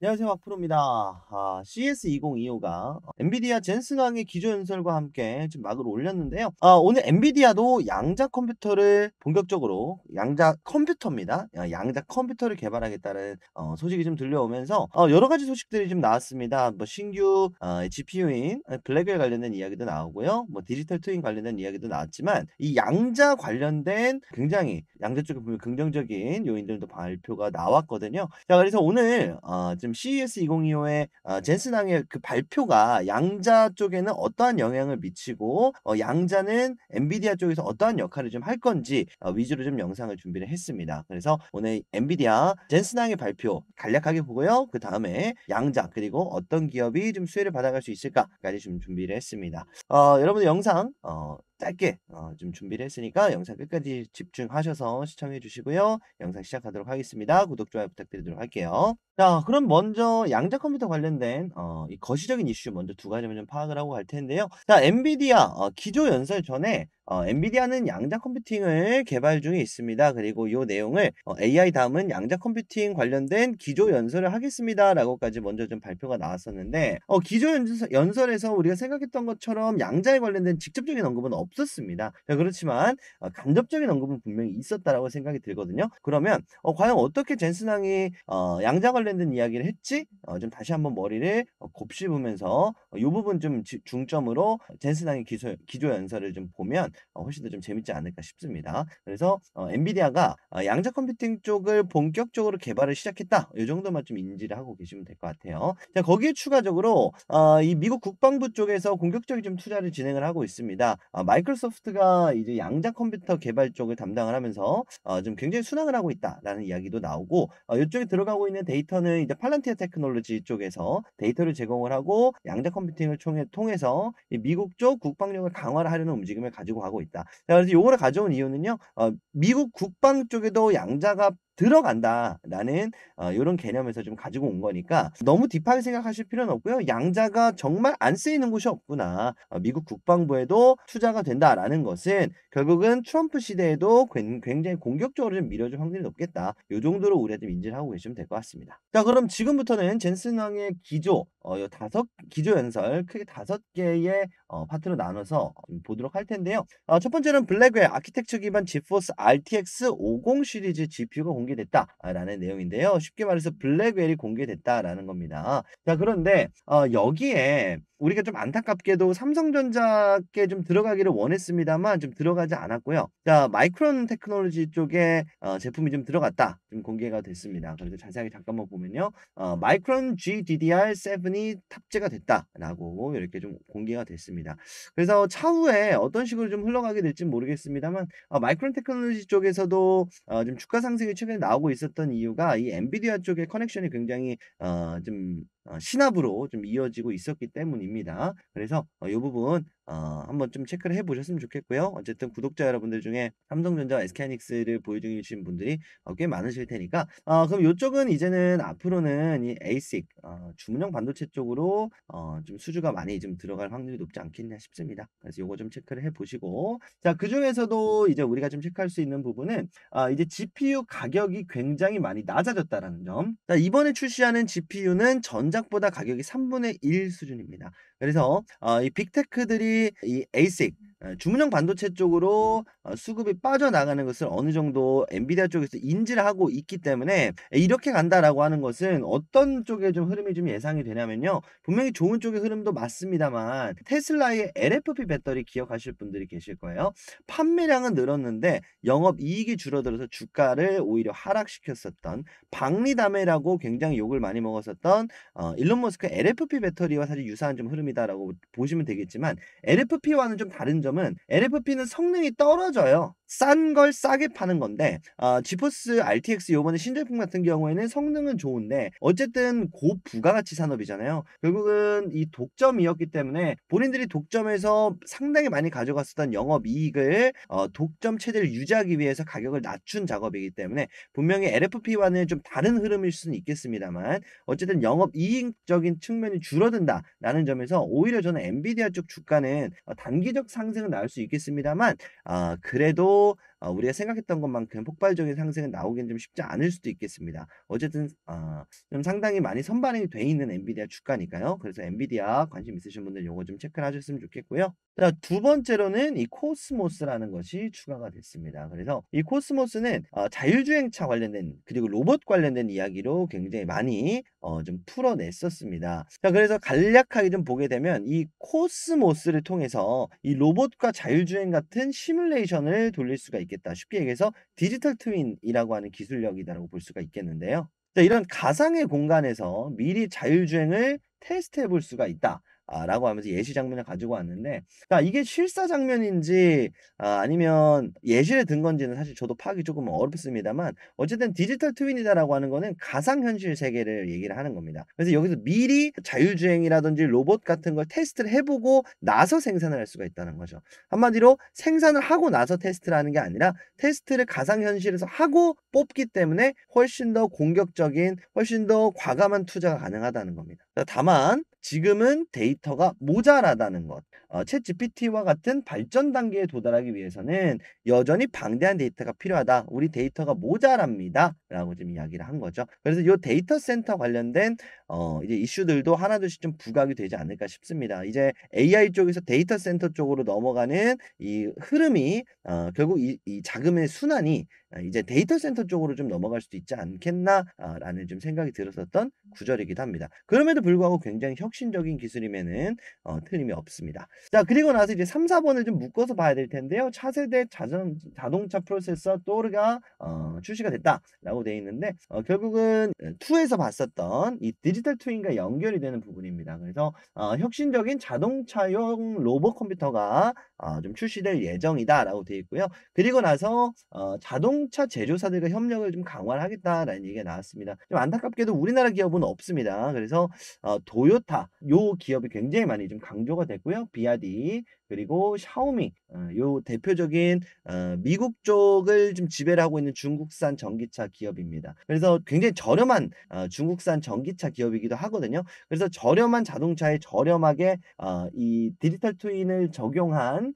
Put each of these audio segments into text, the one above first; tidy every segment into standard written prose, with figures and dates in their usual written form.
안녕하세요. 박프로입니다. CS2025가 엔비디아 젠슨왕의 기조 연설과 함께 지금 막을 올렸는데요. 오늘 엔비디아도 양자 컴퓨터를 본격적으로 양자 컴퓨터입니다. 양자 컴퓨터를 개발하겠다는 소식이 좀 들려오면서 여러 가지 소식들이 좀 나왔습니다. 뭐 신규 GPU인 블랙웰 관련된 이야기도 나오고요. 뭐 디지털 트윈 관련된 이야기도 나왔지만 이 양자 관련된 굉장히 양자 쪽에 보면 긍정적인 요인들도 발표가 나왔거든요. 자, 그래서 오늘 지금 CES 2025의 젠슨왕의 그 발표가 양자 쪽에는 어떠한 영향을 미치고 양자는 엔비디아 쪽에서 어떠한 역할을 좀 할 건지 위주로 좀 영상을 준비를 했습니다. 그래서 오늘 엔비디아 젠슨왕의 발표 간략하게 보고요. 그다음에 양자 그리고 어떤 기업이 좀 수혜를 받아갈 수 있을까까지 좀 준비를 했습니다. 여러분들 영상 짧게 좀 준비를 했으니까 영상 끝까지 집중하셔서 시청해 주시고요. 영상 시작하도록 하겠습니다. 구독, 좋아요 부탁드리도록 할게요. 자, 그럼 먼저 양자 컴퓨터 관련된 이 거시적인 이슈 먼저 두 가지만 좀 파악을 하고 갈 텐데요. 자, 엔비디아 기조 연설 전에 엔비디아는 양자 컴퓨팅을 개발 중에 있습니다. 그리고 이 내용을 AI 다음은 양자 컴퓨팅 관련된 기조 연설을 하겠습니다라고까지 먼저 좀 발표가 나왔었는데 기조 연설에서 우리가 생각했던 것처럼 양자에 관련된 직접적인 언급은 없었습니다. 자, 그렇지만 간접적인 언급은 분명히 있었다라고 생각이 들거든요. 그러면 과연 어떻게 젠슨왕이 양자 관련된 이야기를 했지? 좀 다시 한번 머리를 곱씹으면서 이 부분 좀 중점으로 젠슨왕의 기조 연설을 좀 보면 훨씬 더 좀 재밌지 않을까 싶습니다. 그래서 엔비디아가 양자 컴퓨팅 쪽을 본격적으로 개발을 시작했다. 이 정도만 좀 인지를 하고 계시면 될 것 같아요. 자, 거기에 추가적으로 이 미국 국방부 쪽에서 공격적인 좀 투자를 진행을 하고 있습니다. 마이크로소프트가 이제 양자 컴퓨터 개발 쪽을 담당을 하면서 좀 굉장히 순항을 하고 있다라는 이야기도 나오고 이쪽에 들어가고 있는 데이터는 이제 팔란티어 테크놀로지 쪽에서 데이터를 제공을 하고 양자 컴퓨팅을 통해서 이 미국 쪽 국방력을 강화를 하려는 움직임을 가지고 가고 있다. 자, 그래서 요거를 가져온 이유는요. 미국 국방 쪽에도 양자가 들어간다라는 요런 개념에서 좀 가지고 온 거니까 너무 딥하게 생각하실 필요는 없고요. 양자가 정말 안 쓰이는 곳이 없구나. 미국 국방부에도 투자가 된다라는 것은 결국은 트럼프 시대에도 굉장히 공격적으로 좀 밀어줄 확률이 높겠다. 요 정도로 우리가 좀 인지를 하고 계시면 될 것 같습니다. 자, 그럼 지금부터는 젠슨 왕의 기조 요 기조 연설 크게 5개의 파트로 나눠서 보도록 할 텐데요. 첫 번째는 블랙웰 아키텍처 기반 지포스 RTX 50 시리즈 GPU가 공개됐다라는 내용인데요. 쉽게 말해서 블랙웰이 공개됐다라는 겁니다. 자, 그런데 여기에 우리가 좀 안타깝게도 삼성전자께 좀 들어가기를 원했습니다만 좀 들어가지 않았고요. 자, 마이크론 테크놀로지 쪽에 제품이 좀 들어갔다. 좀 공개가 됐습니다. 그래서 자세하게 잠깐만 보면요. 마이크론 GDDR7이 탑재가 됐다라고 이렇게 좀 공개가 됐습니다. 그래서 차후에 어떤 식으로 좀 흘러가게 될지는 모르겠습니다만 마이크론 테크놀로지 쪽에서도 좀 주가 상승이 최근에 나오고 있었던 이유가 이 엔비디아 쪽의 커넥션이 굉장히 좀 시납으로 좀 이어지고 있었기 때문입니다. 그래서 이 부분 한번 좀 체크를 해 보셨으면 좋겠고요. 어쨌든 구독자 여러분들 중에 삼성전자와 SK하이닉스를 보유 중이신 분들이 꽤 많으실 테니까 그럼 요쪽은 이제는 앞으로는 이 ASIC 주문형 반도체 쪽으로 좀 수주가 많이 좀 들어갈 확률이 높지 않겠냐 싶습니다. 그래서 요거 좀 체크를 해 보시고 자, 그중에서도 이제 우리가 좀 체크할 수 있는 부분은 이제 GPU 가격이 굉장히 많이 낮아졌다라는 점. 자, 이번에 출시하는 GPU는 전작보다 가격이 3분의 1 수준입니다. 그래서 이 빅테크들이 이 ASIC 주문형 반도체 쪽으로 수급이 빠져나가는 것을 어느 정도 엔비디아 쪽에서 인지를 하고 있기 때문에 이렇게 간다라고 하는 것은 어떤 쪽에 좀 흐름이 좀 예상이 되냐면요. 분명히 좋은 쪽의 흐름도 맞습니다만 테슬라의 LFP 배터리 기억하실 분들이 계실 거예요. 판매량은 늘었는데 영업이익이 줄어들어서 주가를 오히려 하락시켰었던 박리담회라고 굉장히 욕을 많이 먹었었던 일론 머스크 LFP 배터리와 사실 유사한 좀 흐름이다라고 보시면 되겠지만 LFP와는 좀 다른 점은 LFP는 성능이 떨어져요. 싼 걸 싸게 파는 건데 지포스 RTX 요번에 신제품 같은 경우에는 성능은 좋은데 어쨌든 고부가가치 산업이잖아요. 결국은 이 독점이었기 때문에 본인들이 독점에서 상당히 많이 가져갔었던 영업이익을 독점 체제를 유지하기 위해서 가격을 낮춘 작업이기 때문에 분명히 LFP와는 좀 다른 흐름일 수는 있겠습니다만 어쨌든 영업이익적인 측면이 줄어든다라는 점에서 오히려 저는 엔비디아 쪽 주가는 단기적 상승은 나올 수 있겠습니다만 그래도 우리가 생각했던 것만큼 폭발적인 상승은 나오기는 좀 쉽지 않을 수도 있겠습니다. 어쨌든 좀 상당히 많이 선반영이 돼 있는 엔비디아 주가니까요. 그래서 엔비디아 관심 있으신 분들 요거 좀 체크를 하셨으면 좋겠고요. 자, 두 번째로는 이 코스모스라는 것이 추가가 됐습니다. 그래서 이 코스모스는 자율주행차 관련된 그리고 로봇 관련된 이야기로 굉장히 많이 좀 풀어냈었습니다. 자, 그래서 간략하게 좀 보게 되면 이 코스모스를 통해서 이 로봇과 자율주행 같은 시뮬레이션을 돌릴 수가 있겠다. 쉽게 얘기해서 디지털 트윈이라고 하는 기술력이다라고 볼 수가 있겠는데요. 자, 이런 가상의 공간에서 미리 자율주행을 테스트해 볼 수가 있다. 라고 하면서 예시 장면을 가지고 왔는데, 자, 이게 실사 장면인지 아니면 예시를 든 건지는 사실 저도 파악이 조금 어렵습니다만, 어쨌든 디지털 트윈이다라고 하는 거는 가상현실 세계를 얘기를 하는 겁니다. 그래서 여기서 미리 자율주행이라든지 로봇 같은 걸 테스트를 해보고 나서 생산을 할 수가 있다는 거죠. 한마디로 생산을 하고 나서 테스트를 하는 게 아니라 테스트를 가상현실에서 하고 뽑기 때문에 훨씬 더 공격적인, 훨씬 더 과감한 투자가 가능하다는 겁니다. 다만 지금은 데이터가 모자라다는 것. 챗GPT와 같은 발전 단계에 도달하기 위해서는 여전히 방대한 데이터가 필요하다. 우리 데이터가 모자랍니다. 라고 좀 이야기를 한 거죠. 그래서 이 데이터 센터 관련된 이제 이슈들도 하나둘씩 좀 부각이 되지 않을까 싶습니다. 이제 AI 쪽에서 데이터 센터 쪽으로 넘어가는 이 흐름이 결국 이 자금의 순환이 이제 데이터 센터 쪽으로 좀 넘어갈 수도 있지 않겠나 라는 좀 생각이 들었었던 구절이기도 합니다. 그럼에도 불구하고 굉장히 혁신적인 기술임에는 틀림이 없습니다. 자, 그리고 나서 이제 3, 4번을 좀 묶어서 봐야 될 텐데요. 차세대 자동차 프로세서 또르가 출시가 됐다라고 되어 있는데 결국은 2에서 봤었던 이 디지털 트윈과 연결이 되는 부분입니다. 그래서 혁신적인 자동차용 로봇 컴퓨터가 좀 출시될 예정이다라고 되어 있고요. 그리고 나서 자동차 제조사들과 협력을 좀 강화를 하겠다라는 얘기가 나왔습니다. 좀 안타깝게도 우리나라 기업은 없습니다. 그래서 도요타 요 기업이 굉장히 많이 좀 강조가 됐고요. 비아디 그리고 샤오미 요 대표적인 미국 쪽을 좀 지배를 하고 있는 중국산 전기차 기업입니다. 그래서 굉장히 저렴한 중국산 전기차 기업이기도 하거든요. 그래서 저렴한 자동차에 저렴하게 이 디지털 트윈을 적용한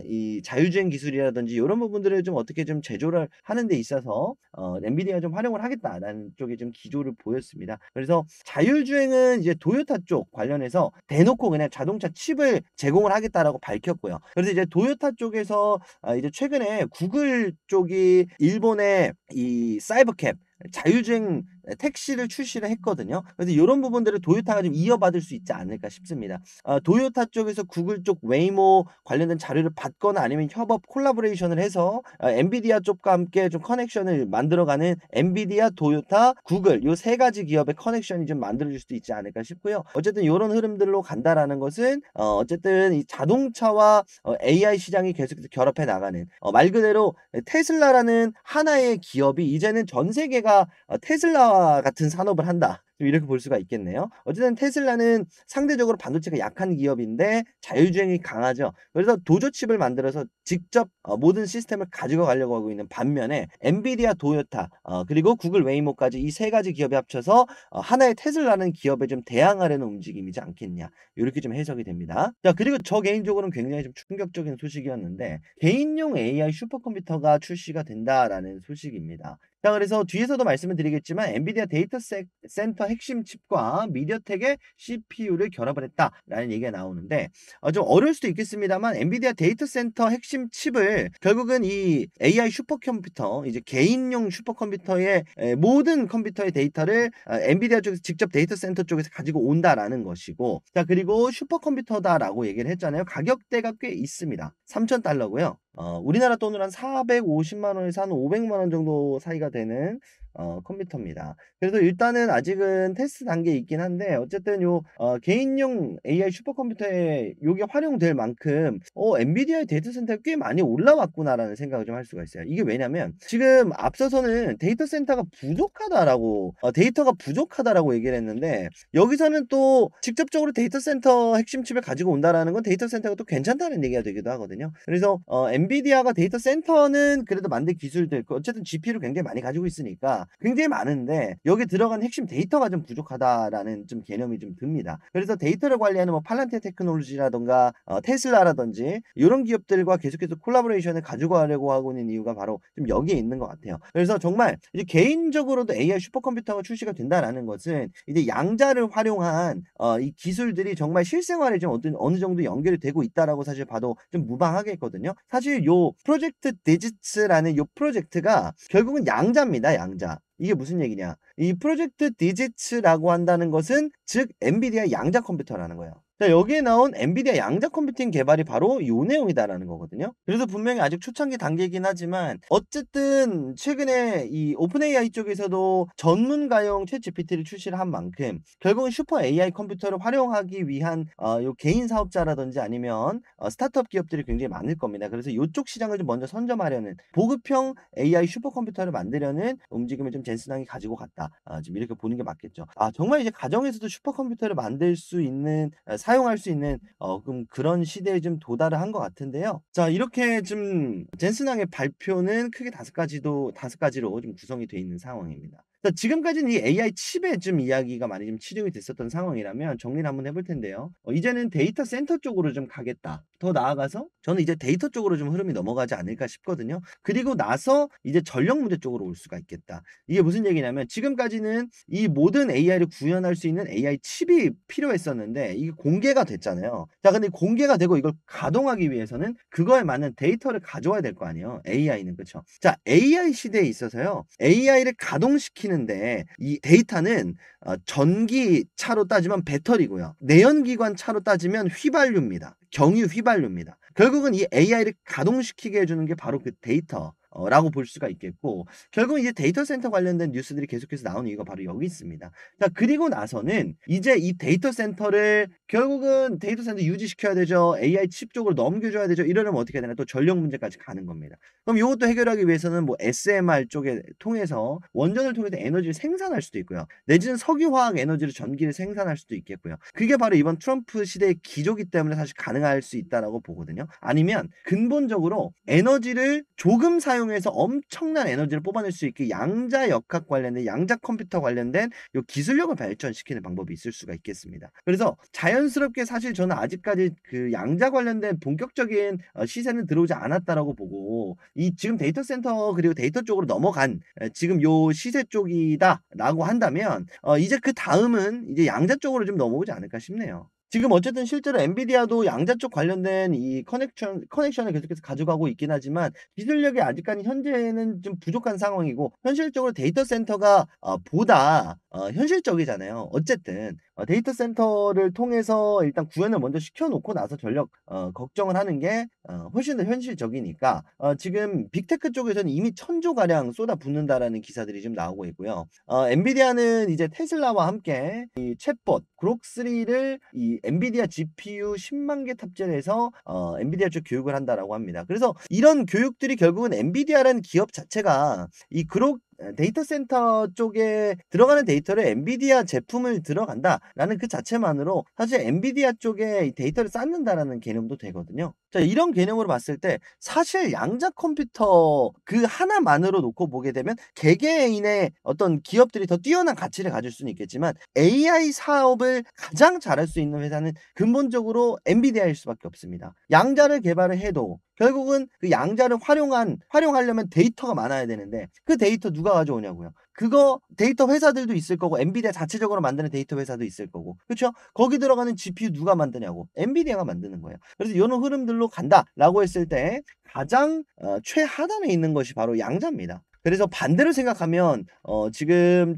이 자율주행 기술이라든지 이런 부분들을 좀 어떻게 좀 제조를 하는 데 있어서 엔비디아가 좀 활용을 하겠다라는 쪽에 좀 기조를 보였습니다. 그래서 자율주행은 이제 도요타 쪽 관련해서 대놓고 그냥 자동차 칩을 제공을 하겠다라고 밝혔고요. 그래서 이제 도요타 쪽에서 이제 최근에 구글 쪽이 일본의 이 사이버캡 자율주행 택시를 출시를 했거든요. 그래서 이런 부분들을 도요타가 좀 이어받을 수 있지 않을까 싶습니다. 도요타 쪽에서 구글 쪽 웨이모 관련된 자료를 받거나 아니면 협업 콜라보레이션을 해서 엔비디아 쪽과 함께 좀 커넥션을 만들어가는 엔비디아, 도요타, 구글 요 세 가지 기업의 커넥션이 좀 만들어질 수도 있지 않을까 싶고요. 어쨌든 이런 흐름들로 간다라는 것은 어쨌든 이 자동차와 AI 시장이 계속해서 결합해 나가는 말 그대로 테슬라라는 하나의 기업이 이제는 전 세계가 테슬라와 같은 산업을 한다. 이렇게 볼 수가 있겠네요. 어쨌든 테슬라는 상대적으로 반도체가 약한 기업인데 자율주행이 강하죠. 그래서 도조칩을 만들어서 직접 모든 시스템을 가지고 가려고 하고 있는 반면에 엔비디아, 도요타 그리고 구글 웨이모까지 이 세 가지 기업이 합쳐서 하나의 테슬라라는 기업에 좀 대항하려는 움직임이지 않겠냐. 이렇게 좀 해석이 됩니다. 자, 그리고 저 개인적으로는 굉장히 좀 충격적인 소식이었는데 개인용 AI 슈퍼컴퓨터가 출시가 된다라는 소식입니다. 자, 그래서 뒤에서도 말씀을 드리겠지만 엔비디아 데이터 센터 핵심 칩과 미디어텍의 CPU를 결합을 했다라는 얘기가 나오는데 좀 어려울 수도 있겠습니다만 엔비디아 데이터 센터 핵심 칩을 결국은 이 AI 슈퍼컴퓨터 이제 개인용 슈퍼컴퓨터의 모든 컴퓨터의 데이터를 엔비디아 쪽에서 직접 데이터 센터 쪽에서 가지고 온다라는 것이고, 자, 그리고 슈퍼컴퓨터다라고 얘기를 했잖아요. 가격대가 꽤 있습니다. 3,000달러고요. 우리나라 돈으로 한 450만 원에서 한 500만 원 정도 사이가 되는 컴퓨터입니다. 그래서 일단은 아직은 테스트 단계에 있긴 한데 어쨌든 요 개인용 AI 슈퍼컴퓨터에 요게 활용될 만큼 엔비디아의 데이터 센터가 꽤 많이 올라왔구나라는 생각을 좀 할 수가 있어요. 이게 왜냐면 지금 앞서서는 데이터 센터가 부족하다라고 데이터가 부족하다라고 얘기를 했는데 여기서는 또 직접적으로 데이터 센터 핵심 칩을 가지고 온다라는 건 데이터 센터가 또 괜찮다는 얘기가 되기도 하거든요. 그래서 엔비디아가 데이터 센터는 그래도 만들 기술들 어쨌든 GPU를 굉장히 많이 가지고 있으니까 기술들이나 굉장히 많은데 여기 들어간 핵심 데이터가 좀 부족하다라는 좀 개념이 좀 듭니다. 그래서 데이터를 관리하는 뭐 팔란티아 테크놀로지라든가 테슬라라든지 이런 기업들과 계속해서 콜라보레이션을 가지고 가려고 하고 있는 이유가 바로 좀 여기에 있는 것 같아요. 그래서 정말 이제 개인적으로도 AI 슈퍼컴퓨터가 출시가 된다라는 것은 이제 양자를 활용한 이 기술들이 정말 실생활에 좀 어느 정도 연결이 되고 있다라고 사실 봐도 좀 무방하겠거든요. 사실 요 프로젝트 디지츠라는 요 프로젝트가 결국은 양자입니다. 양자. 이게 무슨 얘기냐? 이 프로젝트 디지츠라고 한다는 것은 즉 엔비디아 양자 컴퓨터라는 거예요. 자, 여기에 나온 엔비디아 양자 컴퓨팅 개발이 바로 요 내용이다라는 거거든요. 그래서 분명히 아직 초창기 단계이긴 하지만 어쨌든 최근에 이 오픈 AI 쪽에서도 전문가용 챗 GPT를 출시를 한 만큼 결국은 슈퍼 AI 컴퓨터를 활용하기 위한 요 개인 사업자라든지 아니면 스타트업 기업들이 굉장히 많을 겁니다. 그래서 요쪽 시장을 좀 먼저 선점하려는 보급형 AI 슈퍼컴퓨터를 만들려는 움직임을 좀 젠슨항이 가지고 갔다. 지금 이렇게 보는 게 맞겠죠. 정말 이제 가정에서도 슈퍼컴퓨터를 만들 수 있는 사용할 수 있는 그런 시대에 좀 도달을 한 것 같은데요. 자, 이렇게 좀 젠슨항의 발표는 크게 5가지로 좀 구성이 되어 있는 상황입니다. 자, 지금까지는 이 AI 칩의 좀 이야기가 많이 좀 치중이 됐었던 상황이라면 정리를 한번 해볼 텐데요. 이제는 데이터 센터 쪽으로 좀 가겠다. 더 나아가서 저는 이제 데이터 쪽으로 좀 흐름이 넘어가지 않을까 싶거든요. 그리고 나서 이제 전력 문제 쪽으로 올 수가 있겠다. 이게 무슨 얘기냐면 지금까지는 이 모든 AI를 구현할 수 있는 AI 칩이 필요했었는데 이게 공개가 됐잖아요. 자, 근데 공개가 되고 이걸 가동하기 위해서는 그거에 맞는 데이터를 가져와야 될 거 아니에요. AI는 그렇죠. 자, AI 시대에 있어서요. AI를 가동시키는데 이 데이터는 전기차로 따지면 배터리고요. 내연기관 차로 따지면 휘발유입니다. 경유 휘발유입니다. 결국은 이 AI를 가동시키게 해주는 게 바로 그 데이터. 라고 볼 수가 있겠고 결국 이제 데이터 센터 관련된 뉴스들이 계속해서 나오는 이유가 바로 여기 있습니다. 자, 그리고 나서는 이제 이 데이터 센터를 결국은 데이터 센터 유지시켜야 되죠. AI 칩 쪽으로 넘겨줘야 되죠. 이러려면 어떻게 해야 되나 또 전력 문제까지 가는 겁니다. 그럼 이것도 해결하기 위해서는 뭐 SMR 쪽에 통해서 원전을 통해서 에너지를 생산할 수도 있고요. 내지는 석유화학 에너지로 전기를 생산할 수도 있겠고요. 그게 바로 이번 트럼프 시대의 기조기 때문에 사실 가능할 수 있다라고 보거든요. 아니면 근본적으로 에너지를 조금 사용해서 엄청난 에너지를 뽑아낼 수 있게 양자 역학 관련된 양자 컴퓨터 관련된 요 기술력을 발전시키는 방법이 있을 수가 있겠습니다. 그래서 자연스럽게 사실 저는 아직까지 그 양자 관련된 본격적인 시세는 들어오지 않았다라고 보고 이 지금 데이터 센터 그리고 데이터 쪽으로 넘어간 지금 요 시세 쪽이다라고 한다면 이제 그 다음은 이제 양자 쪽으로 좀 넘어오지 않을까 싶네요. 지금 어쨌든 실제로 엔비디아도 양자 쪽 관련된 이 커넥션을 계속해서 가져가고 있긴 하지만 기술력이 아직까지 현재는 좀 부족한 상황이고 현실적으로 데이터 센터가 보다 현실적이잖아요. 어쨌든 데이터 센터를 통해서 일단 구현을 먼저 시켜놓고 나서 전력 걱정을 하는 게 훨씬 더 현실적이니까 지금 빅테크 쪽에서는 이미 1,000조 가량 쏟아붓는다라는 기사들이 좀 나오고 있고요. 엔비디아는 이제 테슬라와 함께 이 챗봇 그록3를 이 엔비디아 GPU 10만 개 탑재를 해서 엔비디아 쪽 교육을 한다라고 합니다. 그래서 이런 교육들이 결국은 엔비디아라는 기업 자체가 이 그록 데이터 센터 쪽에 들어가는 데이터를 엔비디아 제품을 들어간다라는 그 자체만으로 사실 엔비디아 쪽에 데이터를 쌓는다라는 개념도 되거든요. 자, 이런 개념으로 봤을 때 사실 양자 컴퓨터 그 하나만으로 놓고 보게 되면 개개인의 어떤 기업들이 더 뛰어난 가치를 가질 수는 있겠지만 AI 사업을 가장 잘할 수 있는 회사는 근본적으로 엔비디아일 수밖에 없습니다. 양자를 개발을 해도 결국은 그 양자를 활용하려면 데이터가 많아야 되는데 그 데이터 누가 가져오냐고요. 그거 데이터 회사들도 있을 거고 엔비디아 자체적으로 만드는 데이터 회사도 있을 거고 그렇죠? 거기 들어가는 GPU 누가 만드냐고 엔비디아가 만드는 거예요. 그래서 이런 흐름들로 간다라고 했을 때 가장 최하단에 있는 것이 바로 양자입니다. 그래서 반대로 생각하면 지금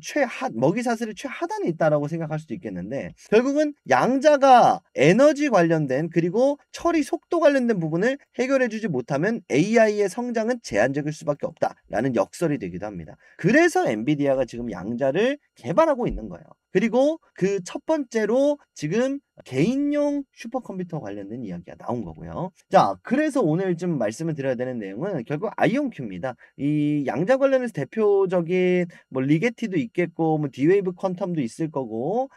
먹이 사슬의 최하단에 있다라고 생각할 수도 있겠는데 결국은 양자가 에너지 관련된 그리고 처리 속도 관련된 부분을 해결해 주지 못하면 AI의 성장은 제한적일 수밖에 없다라는 역설이 되기도 합니다. 그래서 엔비디아가 지금 양자를 개발하고 있는 거예요. 그리고 그 첫 번째로 지금 개인용 슈퍼컴퓨터 관련된 이야기가 나온 거고요. 자, 그래서 오늘 좀 말씀을 드려야 되는 내용은 결국 아이온큐입니다. 이 양자 관련해서 대표적인 뭐 리게티도 있겠고 뭐 D-Wave 퀀텀도 있을 거고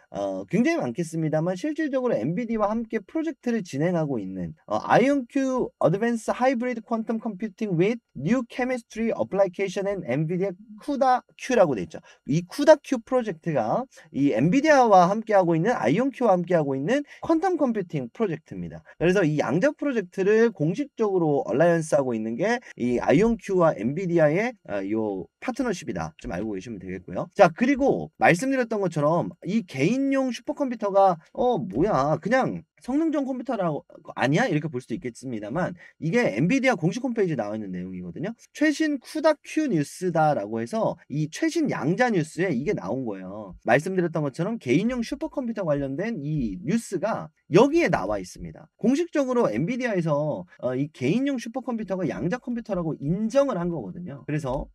굉장히 많겠습니다만 실질적으로 엔비디아와 함께 프로젝트를 진행하고 있는 아이온큐 Advanced Hybrid Quantum Computing with New Chemistry Application and NVIDIA CUDA-Q라고 돼 있죠. 이 CUDA-Q 프로젝트가 이 엔비디아와 함께하고 있는 아이온큐와 함께하고 있는 퀀텀 컴퓨팅 프로젝트입니다. 그래서 이 양자 프로젝트를 공식적으로 얼라이언스하고 있는 게 이 아이온큐와 엔비디아의 요 파트너십이다. 좀 알고 계시면 되겠고요. 자, 그리고 말씀드렸던 것처럼 이 개인용 슈퍼컴퓨터가 뭐야 그냥 성능 좋은 컴퓨터라고 아니야? 이렇게 볼 수도 있겠습니다만 이게 엔비디아 공식 홈페이지에 나와 있는 내용이거든요. 최신 쿠다 큐 뉴스다라고 해서 이 최신 양자 뉴스에 이게 나온 거예요. 말씀드렸던 것처럼 개인용 슈퍼컴퓨터 관련된 이 뉴스가 여기에 나와 있습니다. 공식적으로 엔비디아에서 이 개인용 슈퍼컴퓨터가 양자 컴퓨터라고 인정을 한 거거든요. 그래서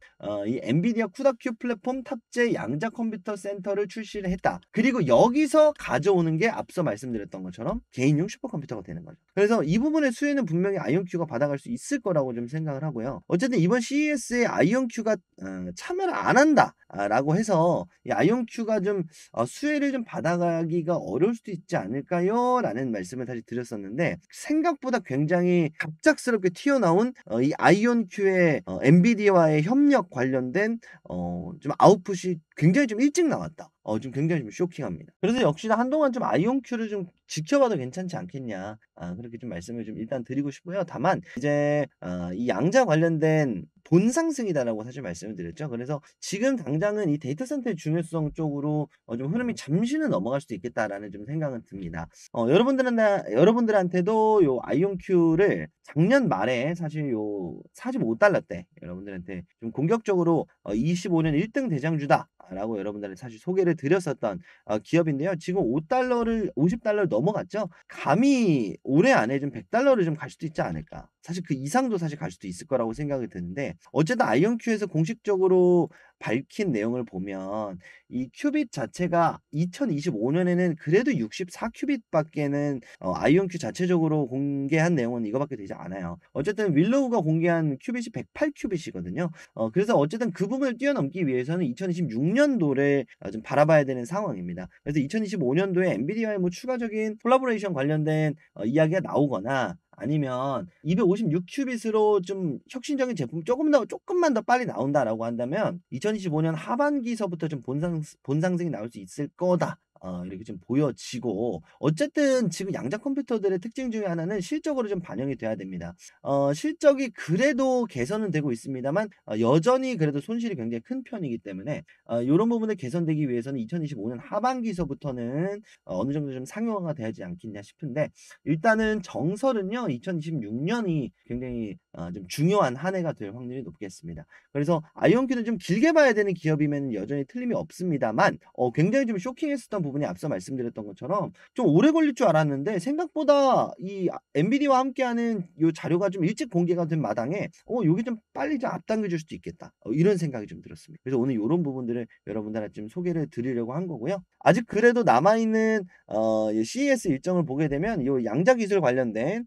이 엔비디아 쿠다 큐 플랫폼 탑재 양자 컴퓨터 센터를 출시를 했다. 그리고 여기서 가져오는 게 앞서 말씀드렸던 것처럼 개인용 슈퍼컴퓨터가 되는 거죠. 그래서 이 부분의 수혜는 분명히 아이온큐가 받아갈 수 있을 거라고 좀 생각을 하고요. 어쨌든 이번 CES에 아이온큐가 참여를 안 한다 라고 해서 이 아이온큐가 좀 수혜를 좀 받아가기가 어려울 수도 있지 않을까요? 라는 말씀을 사실 드렸었는데 생각보다 굉장히 갑작스럽게 튀어나온 이 아이온큐의 엔비디아와의 협력 관련된 좀 아웃풋이 굉장히 좀 일찍 나왔다. 좀 굉장히 좀 쇼킹합니다. 그래서 역시나 한동안 좀 아이온큐를 좀 지켜봐도 괜찮지 않겠냐. 그렇게 좀 말씀을 좀 일단 드리고 싶고요. 다만 이제 이 양자 관련된 본상승이다라고 사실 말씀을 드렸죠. 그래서 지금 당장은 이 데이터 센터의 중요성 쪽으로 좀 흐름이 잠시는 넘어갈 수도 있겠다라는 좀 생각은 듭니다. 여러분들한테도 요 아이온큐를 작년 말에 사실 요 $45 때 여러분들한테 좀 공격적으로 25년 1등 대장주다라고 여러분들한테 사실 소개를 드렸었던 기업인데요. 지금 $50를 넘어갔죠. 감히 올해 안에 좀 $100를 좀 갈 수도 있지 않을까. 사실 그 이상도 사실 갈 수도 있을 거라고 생각이 드는데 어쨌든 아이온큐에서 공식적으로 밝힌 내용을 보면 이 큐빗 자체가 2025년에는 그래도 64큐빗밖에는 아이온큐 자체적으로 공개한 내용은 이거밖에 되지 않아요. 어쨌든 윌로우가 공개한 큐빗이 108큐빗이거든요. 그래서 어쨌든 그 부분을 뛰어넘기 위해서는 2026년도를 좀 바라봐야 되는 상황입니다. 그래서 2025년도에 엔비디아의 뭐 추가적인 콜라보레이션 관련된 이야기가 나오거나 아니면 256큐빗으로 좀 혁신적인 제품 조금만 더 빨리 나온다라고 한다면 2025년 하반기서부터 좀 본상승이 나올 수 있을 거다. 이렇게 좀 보여지고 어쨌든 지금 양자 컴퓨터들의 특징 중에 하나는 실적으로 좀 반영이 돼야 됩니다. 실적이 그래도 개선은 되고 있습니다만 여전히 그래도 손실이 굉장히 큰 편이기 때문에 요런 부분을 개선되기 위해서는 2025년 하반기서부터는 어느 정도 좀 상용화가 돼야지 않겠냐 싶은데 일단은 정설은요 2026년이 굉장히 좀 중요한 한 해가 될 확률이 높겠습니다. 그래서 아이온큐는 좀 길게 봐야 되는 기업이면 여전히 틀림이 없습니다만 굉장히 좀 쇼킹했었던 부분이 앞서 말씀드렸던 것처럼 좀 오래 걸릴 줄 알았는데 생각보다 이 엔비디아와 함께하는 요 자료가 좀 일찍 공개가 된 마당에 요게 좀 빨리 좀 앞당겨 줄 수도 있겠다. 이런 생각이 좀 들었습니다. 그래서 오늘 요런 부분들을 여러분들한테 좀 소개를 드리려고 한 거고요. 아직 그래도 남아있는 CES 일정을 보게 되면 요 양자 기술 관련된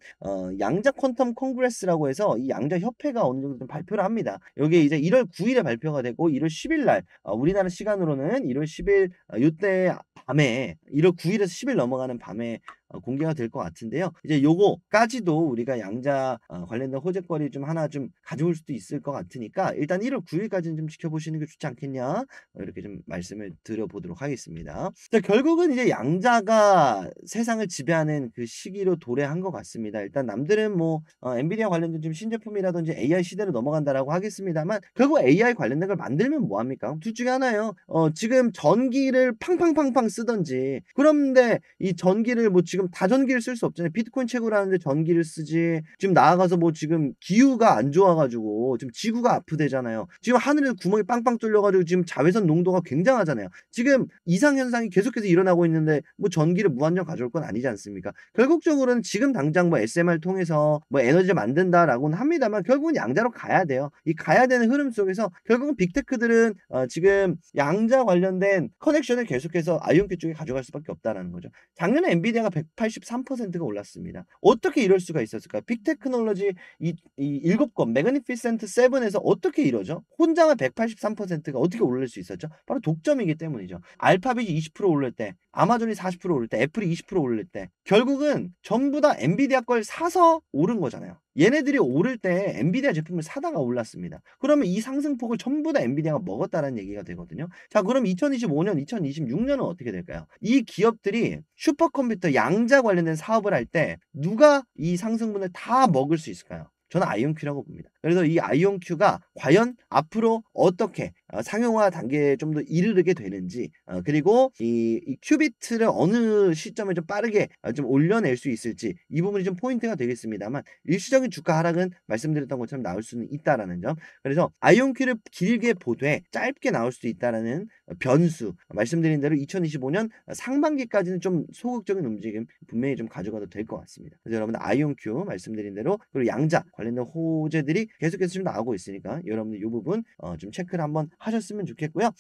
양자 퀀텀 콩그레스라고 해서 이 양자 협회가 어느 정도 좀 발표를 합니다. 요게 이제 1월 9일에 발표가 되고 1월 10일 날 우리나라 시간으로는 1월 10일 요때 밤에 1월 9일에서 10일 넘어가는 밤에 공개가 될 것 같은데요. 이제 요거까지도 우리가 양자 관련된 호재거리 좀 하나 좀 가져올 수도 있을 것 같으니까 일단 1월 9일까지는 좀 지켜보시는 게 좋지 않겠냐 이렇게 좀 말씀을 드려보도록 하겠습니다. 자, 결국은 이제 양자가 세상을 지배하는 그 시기로 도래한 것 같습니다. 일단 남들은 뭐 엔비디아 관련된 좀 신제품이라든지 AI 시대로 넘어간다라고 하겠습니다만 결국 AI 관련된 걸 만들면 뭐합니까? 둘 중에 하나예요. 지금 전기를 팡팡팡팡 쓰던지 그런데 이 전기를 뭐 지금 다 전기를 쓸 수 없잖아요. 비트코인 채굴 하는데 전기를 쓰지. 지금 나아가서 뭐 지금 기후가 안 좋아 가지고 지금 지구가 아프대잖아요. 지금 하늘에 구멍이 빵빵 뚫려 가지고 지금 자외선 농도가 굉장하잖아요. 지금 이상 현상이 계속해서 일어나고 있는데 뭐 전기를 무한정 가져올 건 아니지 않습니까? 결국적으로는 지금 당장 뭐 SMR 통해서 뭐 에너지를 만든다라고는 합니다만 결국은 양자로 가야 돼요. 이 가야 되는 흐름 속에서 결국은 빅테크들은 지금 양자 관련된 커넥션을 계속해서 아이온큐 쪽에 가져갈 수밖에 없다라는 거죠. 작년에 엔비디아가 183%가 올랐습니다. 어떻게 이럴 수가 있었을까요? 빅테크놀로지 이 7건 매그니피센트 7에서 어떻게 이러죠? 혼자만 183%가 어떻게 오를 수 있었죠? 바로 독점이기 때문이죠. 알파벳이 20% 오를 때, 아마존이 40% 오를 때, 애플이 20% 오를 때 결국은 전부 다 엔비디아 걸 사서 오른 거잖아요. 얘네들이 오를 때 엔비디아 제품을 사다가 올랐습니다. 그러면 이 상승폭을 전부 다 엔비디아가 먹었다는 얘기가 되거든요. 자, 그럼 2025년, 2026년은 어떻게 될까요? 이 기업들이 슈퍼컴퓨터 양자 관련된 사업을 할 때 누가 이 상승분을 다 먹을 수 있을까요? 저는 아이온큐라고 봅니다. 그래서 이 아이온큐가 과연 앞으로 어떻게 상용화 단계에 좀 더 이르게 되는지, 그리고 이 큐비트를 어느 시점에 좀 빠르게 좀 올려낼 수 있을지, 이 부분이 좀 포인트가 되겠습니다만 일시적인 주가 하락은 말씀드렸던 것처럼 나올 수는 있다라는 점. 그래서 아이온큐를 길게 보되 짧게 나올 수도 있다라는 변수, 말씀드린 대로 2025년 상반기까지는 좀 소극적인 움직임 분명히 좀 가져가도 될 것 같습니다. 그래서 여러분들 아이온큐 말씀드린 대로, 그리고 양자 관련된 호재들이 계속해서 좀 나오고 있으니까 여러분들 이 부분 좀 체크를 한번 하셨으면 좋겠고요.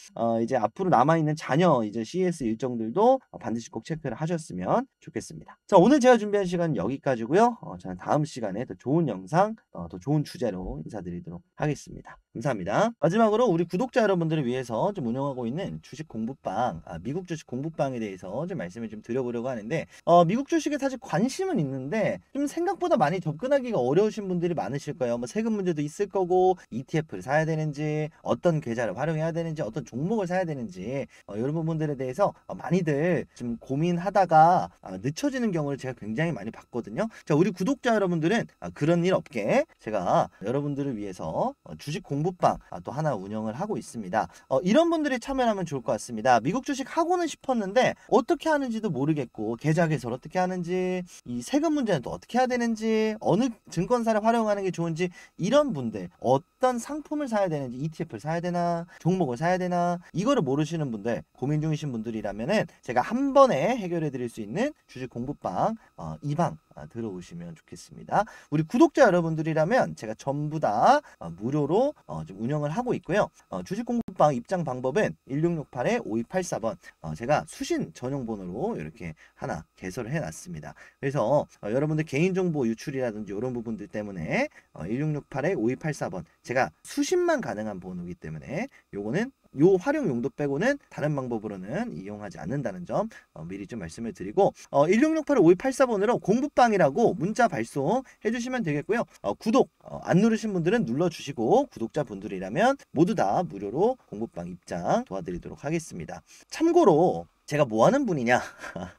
이제 앞으로 남아있는 잔여 이제 CES 일정들도 반드시 꼭 체크를 하셨으면 좋겠습니다. 자, 오늘 제가 준비한 시간은 여기까지고요. 저는 다음 시간에 더 좋은 영상, 더 좋은 주제로 인사드리도록 하겠습니다. 감사합니다. 마지막으로 우리 구독자 여러분들을 위해서 좀 운영하고 있는 주식 공부방, 미국 주식 공부방에 대해서 좀 말씀을 좀 드려보려고 하는데, 미국 주식에 사실 관심은 있는데 좀 생각보다 많이 접근하기가 어려우신 분들이 많으실 거예요. 뭐 세금 문제도 있을 거고, ETF를 사야 되는지, 어떤 계좌를 활용해야 되는지, 어떤 종목을 사야 되는지, 이런 부분들에 대해서 많이들 좀 고민하다가 늦춰지는 경우를 제가 굉장히 많이 봤거든요. 자, 우리 구독자 여러분들은 그런 일 없게 제가 여러분들을 위해서 주식 공부방 또 하나 운영을 하고 있습니다. 이런 분들이 참여하면 좋을 것 같습니다. 미국 주식 하고는 싶었는데 어떻게 하는지도 모르겠고, 계좌 개설 어떻게 하는지, 이 세금 문제는 또 어떻게 해야 되는지, 어느 증권사를 활용하는 게 좋은지, 이런 분들, 어떤 상품을 사야 되는지, ETF를 사야 되나, 종목을 사야 되나, 이거를 모르시는 분들, 고민 중이신 분들이라면은 제가 한 번에 해결해 드릴 수 있는 주식 공부방 이 방 들어오시면 좋겠습니다. 우리 구독자 여러분들이라면 제가 전부 다 무료로 좀 운영을 하고 있고요. 주식 공부방 입장 방법은 1668-5284번 제가 수신 전용 번호로 이렇게 하나 개설을 해놨습니다. 그래서 여러분들 개인정보 유출이라든지 이런 부분들 때문에 1668-5284번 제가 수신만 가능한 번호이기 때문에 요거는 요 활용 용도 빼고는 다른 방법으로는 이용하지 않는다는 점 미리 좀 말씀을 드리고, 1668-5284번으로 공부방이라고 문자 발송해 주시면 되겠고요. 구독 안 누르신 분들은 눌러주시고, 구독자 분들이라면 모두 다 무료로 공부방 입장 도와드리도록 하겠습니다. 참고로 제가 뭐 하는 분이냐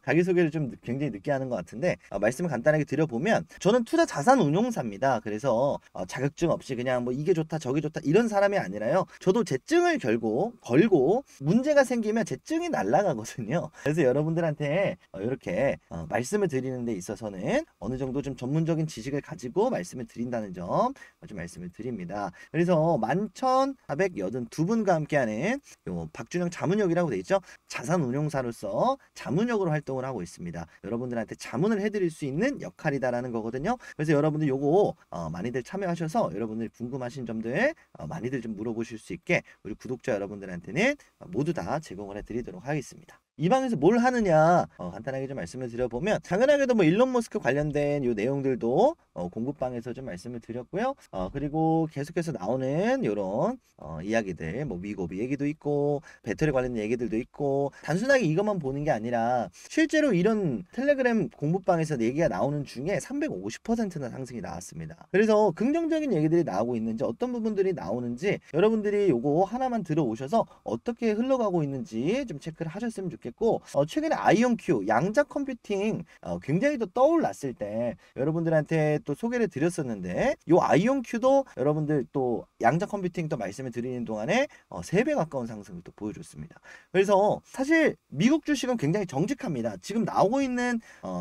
자기소개를 좀 굉장히 늦게 하는 것 같은데, 말씀을 간단하게 드려보면 저는 투자 자산 운용사입니다. 그래서 자격증 없이 그냥 뭐 이게 좋다 저게 좋다 이런 사람이 아니라요, 저도 제증을 걸고 문제가 생기면 제증이 날아가거든요. 그래서 여러분들한테 이렇게 말씀을 드리는 데 있어서는 어느 정도 좀 전문적인 지식을 가지고 말씀을 드린다는 점 좀 말씀을 드립니다. 그래서 11,482분과 함께하는 요 박준영 자문역이라고 돼 있죠. 자산 운용사로서 자문역으로 활동을 하고 있습니다. 여러분들한테 자문을 해드릴 수 있는 역할이다라는 거거든요. 그래서 여러분들 요거 많이들 참여하셔서 여러분들이 궁금하신 점들 많이들 좀 물어보실 수 있게 우리 구독자 여러분들한테는 모두 다 제공을 해드리도록 하겠습니다. 이 방에서 뭘 하느냐 간단하게 좀 말씀을 드려보면, 당연하게도 뭐 일론 머스크 관련된 요 내용들도 공부방에서 좀 말씀을 드렸고요. 그리고 계속해서 나오는 요런 이야기들, 뭐 위고비 얘기도 있고 배터리 관련된 얘기들도 있고, 단순하게 이것만 보는 게 아니라 실제로 이런 텔레그램 공부방에서 얘기가 나오는 중에 350%나 상승이 나왔습니다. 그래서 긍정적인 얘기들이 나오고 있는지, 어떤 부분들이 나오는지 여러분들이 요거 하나만 들어오셔서 어떻게 흘러가고 있는지 좀 체크를 하셨으면 좋겠습니다. 좋겠고 최근에 아이온큐 양자 컴퓨팅 굉장히 또 떠올랐을 때 여러분들한테 또 소개를 드렸었는데 요 아이온큐도 여러분들 또 양자 컴퓨팅 또 말씀을 드리는 동안에 3배 가까운 상승을 또 보여줬습니다. 그래서 사실 미국 주식은 굉장히 정직합니다. 지금 나오고 있는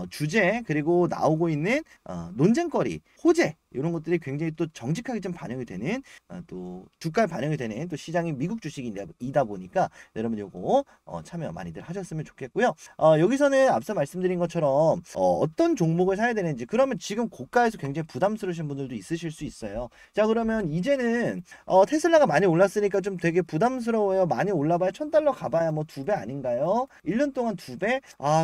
주제 그리고 나오고 있는 논쟁거리, 호재 이런 것들이 굉장히 또 정직하게 좀 반영이 되는 또 주가에 반영이 되는 또 시장이 미국 주식이다 보니까 여러분 요거 참여 많이들 하셨으면 좋겠고요. 여기서는 앞서 말씀드린 것처럼 어떤 종목을 사야 되는지 그러면 지금 고가에서 굉장히 부담스러우신 분들도 있으실 수 있어요. 자 그러면 이제는 테슬라가 많이 올랐으니까 좀 되게 부담스러워요. 많이 올라봐야 $1000 가봐야 뭐 2배 아닌가요? 1년 동안 2배?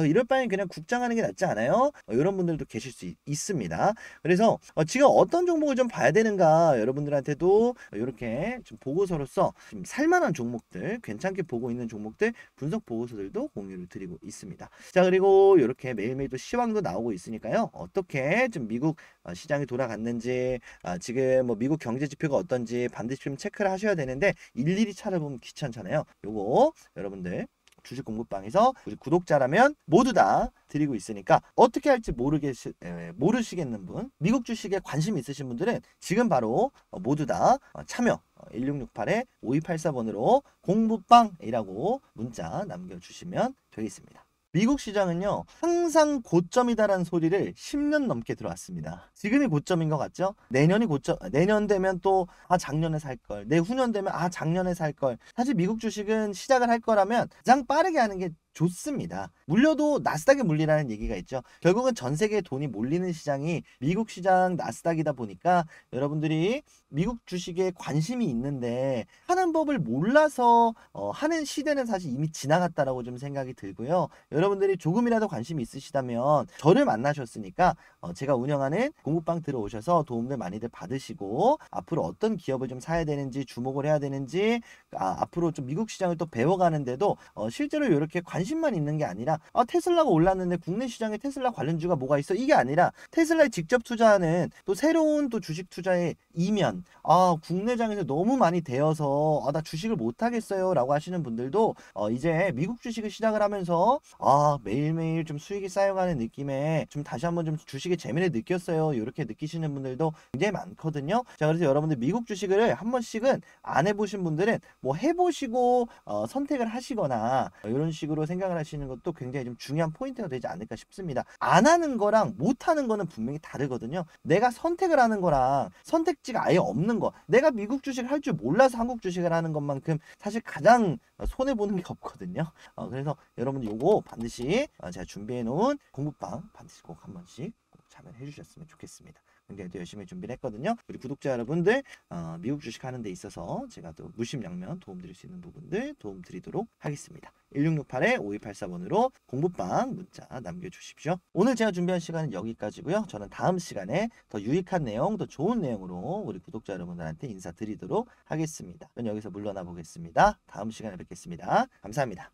이럴 바엔 그냥 국장하는 게 낫지 않아요? 이런 분들도 계실 수 있습니다. 그래서 지금 어떤 종목을 좀 봐야 되는가 여러분들한테도 이렇게 좀 보고서로서 좀 살만한 종목들 괜찮게 보고 있는 종목들 분석 보고서들도 공유를 드리고 있습니다. 자 그리고 이렇게 매일매일 또 시황도 나오고 있으니까요. 어떻게 좀 미국 시장이 돌아갔는지 지금 뭐 미국 경제 지표가 어떤지 반드시 좀 체크를 하셔야 되는데 일일이 찾아보면 귀찮잖아요. 요거 여러분들 주식 공부방에서 우리 구독자라면 모두 다 드리고 있으니까 어떻게 할지 모르시겠는 분 미국 주식에 관심 있으신 분들은 지금 바로 모두 다 참여 1668-5284번으로 공부방이라고 문자 남겨주시면 되겠습니다. 미국 시장은요 항상 고점이다라는 소리를 10년 넘게 들어왔습니다. 지금이 고점인 것 같죠? 내년이 고점, 내년 되면 또 작년에 살걸, 내후년 되면 작년에 살걸. 사실 미국 주식은 시작을 할 거라면 가장 빠르게 하는 게 좋습니다. 물려도 나스닥에 물리라는 얘기가 있죠. 결국은 전 세계에 돈이 몰리는 시장이 미국 시장 나스닥이다 보니까 여러분들이 미국 주식에 관심이 있는데 하는 법을 몰라서 하는 시대는 사실 이미 지나갔다라고 좀 생각이 들고요. 여러분들이 조금이라도 관심이 있으시다면 저를 만나셨으니까 제가 운영하는 공부방 들어오셔서 도움들 많이들 받으시고 앞으로 어떤 기업을 좀 사야 되는지 주목을 해야 되는지 앞으로 좀 미국 시장을 또 배워가는데도 실제로 이렇게 관심만 있는 게 아니라 테슬라가 올랐는데 국내 시장에 테슬라 관련주가 뭐가 있어? 이게 아니라 테슬라에 직접 투자하는 또 새로운 또 주식 투자의 이면 국내장에서 너무 많이 되어서 나 주식을 못 하겠어요 라고 하시는 분들도 이제 미국 주식을 시작을 하면서 매일매일 좀 수익이 쌓여가는 느낌에 좀 다시 한번 좀 주식의 재미를 느꼈어요 이렇게 느끼시는 분들도 굉장히 많거든요. 자 그래서 여러분들 미국 주식을 한 번씩은 안 해보신 분들은 뭐 해보시고 선택을 하시거나 이런 식으로 생각을 하시는 것도 굉장히 좀 중요한 포인트가 되지 않을까 싶습니다. 안 하는 거랑 못 하는 거는 분명히 다르거든요. 내가 선택을 하는 거랑 선택지가 아예 없는 거, 내가 미국 주식을 할 줄 몰라서 한국 주식을 하는 것만큼 사실 가장 손해보는 게 없거든요. 그래서 여러분 요거 반드시 제가 준비해 놓은 공부방 반드시 꼭 한 번씩 꼭 참여해 주셨으면 좋겠습니다. 굉장히 또 열심히 준비를 했거든요. 우리 구독자 여러분들 미국 주식 하는 데 있어서 제가 또 무심양면 도움드릴 수 있는 부분들 도움드리도록 하겠습니다. 1668-5284번으로 공부방 문자 남겨주십시오. 오늘 제가 준비한 시간은 여기까지고요. 저는 다음 시간에 더 유익한 내용, 더 좋은 내용으로 우리 구독자 여러분들한테 인사드리도록 하겠습니다. 저는 여기서 물러나 보겠습니다. 다음 시간에 뵙겠습니다. 감사합니다.